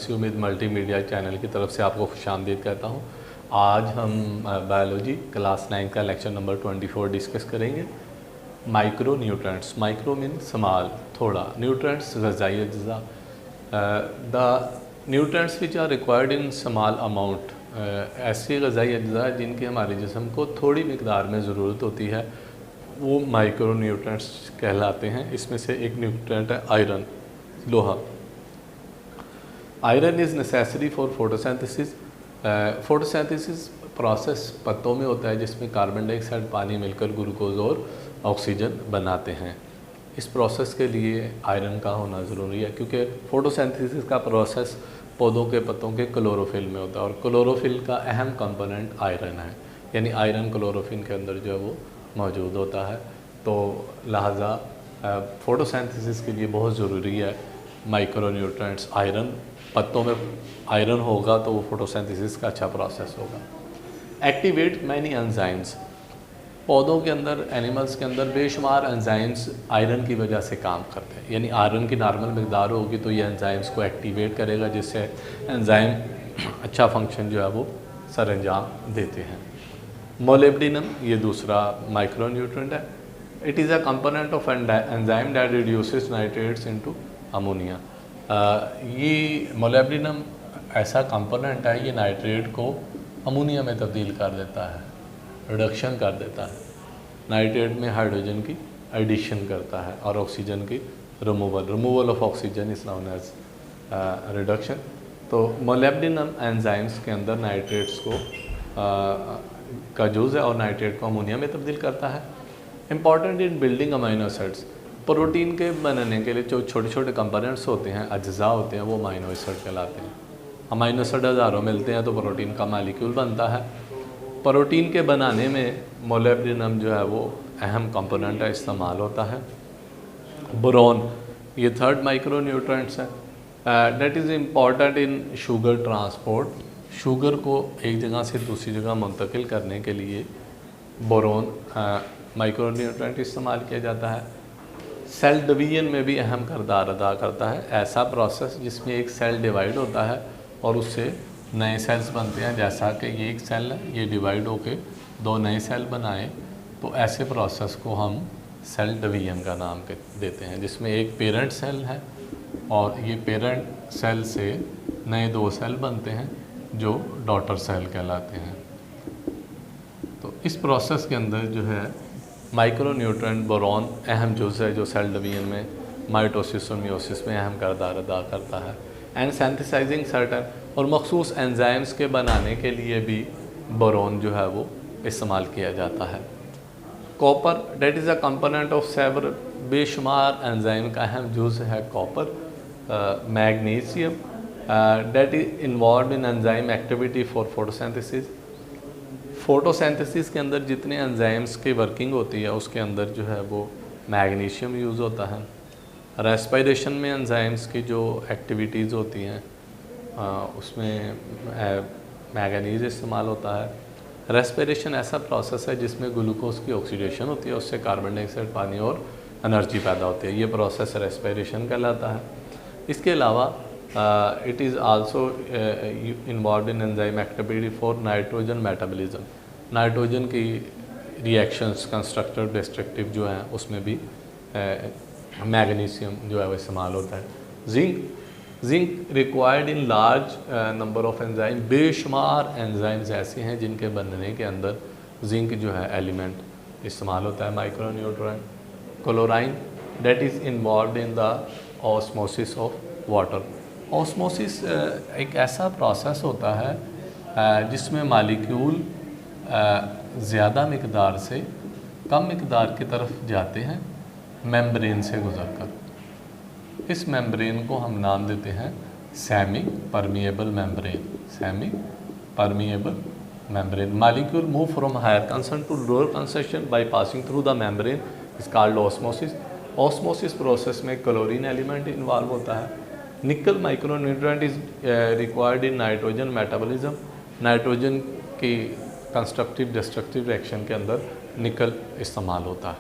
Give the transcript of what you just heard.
Students, उम्मीद multimedia channel की तरफ से आपको खुशामदीद कहता हूँ। आज हम बायोलॉजी क्लास 9 का लेक्चर नंबर 24 डिस्कस करेंगे। Micro nutrients, micro mean small, थोड़ा, न्यूट्रेंट्स ग़ज़ाई अज्जा, the nutrients which are required in small amount, ऐसे ग़ज़ाई अज्जा जिनकी हमारे जिस्म को थोड़ी मिकदार में ज़रूरत होती है, वो माइक्रो न्यूट्रेंट्स कहलाते हैं। इसमें से एक न्यूट्रेंट है आयरन, लोहा। Iron is necessary for photosynthesis. Photosynthesis process पत्तों में होता है जिसमें कार्बन डाइऑक्साइड, पानी मिलकर ग्लूकोज और ऑक्सीजन बनाते हैं। इस प्रोसेस के लिए आयरन का होना ज़रूरी है, क्योंकि फोटोसिंथेसिस का प्रोसेस पौधों के पत्तों के क्लोरोफिल में होता है, और क्लोरोफिल का अहम कंपोनेंट आयरन है, यानी आयरन क्लोरोफिल के अंदर जो है वो मौजूद होता है। तो लिहाजा फोटोसिंथेसिस के लिए बहुत ज़रूरी है माइक्रो न्यूट्रेंट्स, आयरन। पत्तों में आयरन होगा तो वो फोटोसिंथेसिस का अच्छा प्रोसेस होगा। एक्टिवेट मैनी एंजाइम्स, पौधों के अंदर, एनिमल्स के अंदर बेशुमार एंजाइम्स आयरन की वजह से काम करते हैं, यानी आयरन की नॉर्मल मिकदार होगी तो ये एंजाइम्स को एक्टिवेट करेगा, जिससे एंजाइम अच्छा फंक्शन जो है वो सर अंजाम देते हैं। मोलिब्डेनम, ये दूसरा माइक्रो न्यूट्रेंट है। It is a component of enzyme that reduces nitrates into ammonia. ये मोलिब्डेनम ऐसा कंपोनेंट है, ये नाइट्रेट को अमोनिया में तब्दील कर देता है, रिडक्शन कर देता है। नाइट्रेट में हाइड्रोजन की एडिशन करता है और ऑक्सीजन की removal of oxygen is known as reduction. तो मोलिब्डेनम एंजाइम्स के अंदर नाइट्रेट्स को का यूज़ है और नाइट्रेट को अमोनिया में तब्दील करता है। Important in building amino acids, protein के बनने के लिए जो छोटे छोटे कंपोनेंट्स होते हैं, अज्जा होते हैं, वो अमीनो एसिड कहलाते हैं। अमीनो एसिड हज़ारों मिलते हैं तो प्रोटीन का मालिक्यूल बनता है। प्रोटीन के बनाने में मोलिब्डेनम जो है वो अहम कंपोनेंट है, इस्तेमाल होता है। बोरॉन, ये थर्ड माइक्रो न्यूट्रेंट्स है। That is important in sugar transport. Sugar को एक जगह से दूसरी जगह मुंतकिल करने के लिए बोरॉन माइक्रो न्यूट्रेंट इस्तेमाल किया जाता है। सेल डिवीजन में भी अहम किरदार अदा करता है, ऐसा प्रोसेस जिसमें एक सेल डिवाइड होता है और उससे नए सेल्स बनते हैं। जैसा कि ये एक सेल है, ये डिवाइड होके दो नए सेल बनाए, तो ऐसे प्रोसेस को हम सेल डिवीजन का नाम देते हैं, जिसमें एक पेरेंट सेल है और ये पेरेंट सेल से नए दो सेल बनते हैं जो डॉटर सेल कहलाते हैं। तो इस प्रोसेस के अंदर जो है माइक्रो न्यूट्रेंट बोरॉन अहम जुज़ है, जो सेल डिवीजन में माइटोसिस और मियोसिस में अहम किरदार अदा करता है। एंड सिंथेसाइजिंग सर्टन, और मखसूस एंजाइम्स के बनाने के लिए भी बोरॉन जो है वो इस्तेमाल किया जाता है। Copper, that is a component of several, बेशुमार एंजाइम का अहम जुज़ है copper. Magnesium, that is involve in enzyme activity for photosynthesis. Photosynthesis के अंदर जितने एंजाइम्स की वर्किंग होती है उसके अंदर जो है वो मैग्नीशियम यूज़ होता है। रेस्पिरेशन में एंजाइम्स की जो एक्टिविटीज़ होती हैं उसमें मैंगनीज इस्तेमाल होता है। रेस्पिरेशन ऐसा प्रोसेस है जिसमें ग्लूकोज की ऑक्सीडेशन होती है, उससे कार्बन डाइऑक्साइड, पानी और एनर्जी पैदा होती है। ये प्रोसेस रेस्पिरेशन कहलाता है। इसके अलावा it is also involve in enzyme activity for nitrogen metabolism. Nitrogen की रिएक्शंस कंस्ट्रक्टिव डिस्ट्रक्टिव जो हैं उसमें भी मैग्नीशियम जो है वो इस्तेमाल होता है। Zinc required in large number of enzyme, बेशुमार एंजाइम्स ऐसे हैं जिनके बनने के अंदर जिंक जो है एलिमेंट इस्तेमाल होता है, micro nutrient. Chlorine, that is involve in the osmosis of water. Osmosis एक ऐसा प्रोसेस होता है जिसमें मालिक्यूल ज़्यादा मिकदार से कम मिकदार की तरफ जाते हैं मेम्ब्रेन से गुजरकर। इस मेम्ब्रेन को हम नाम देते हैं semi permeable membrane. Semi permeable membrane. Molecule move from higher concentration to lower concentration by passing through the membrane is called osmosis. Osmosis process में क्लोरीन एलिमेंट इन्वॉल्व होता है। Nickel micro nutrient is required in nitrogen metabolism. Nitrogen की constructive destructive reaction के अंदर निकल इस्तेमाल होता है।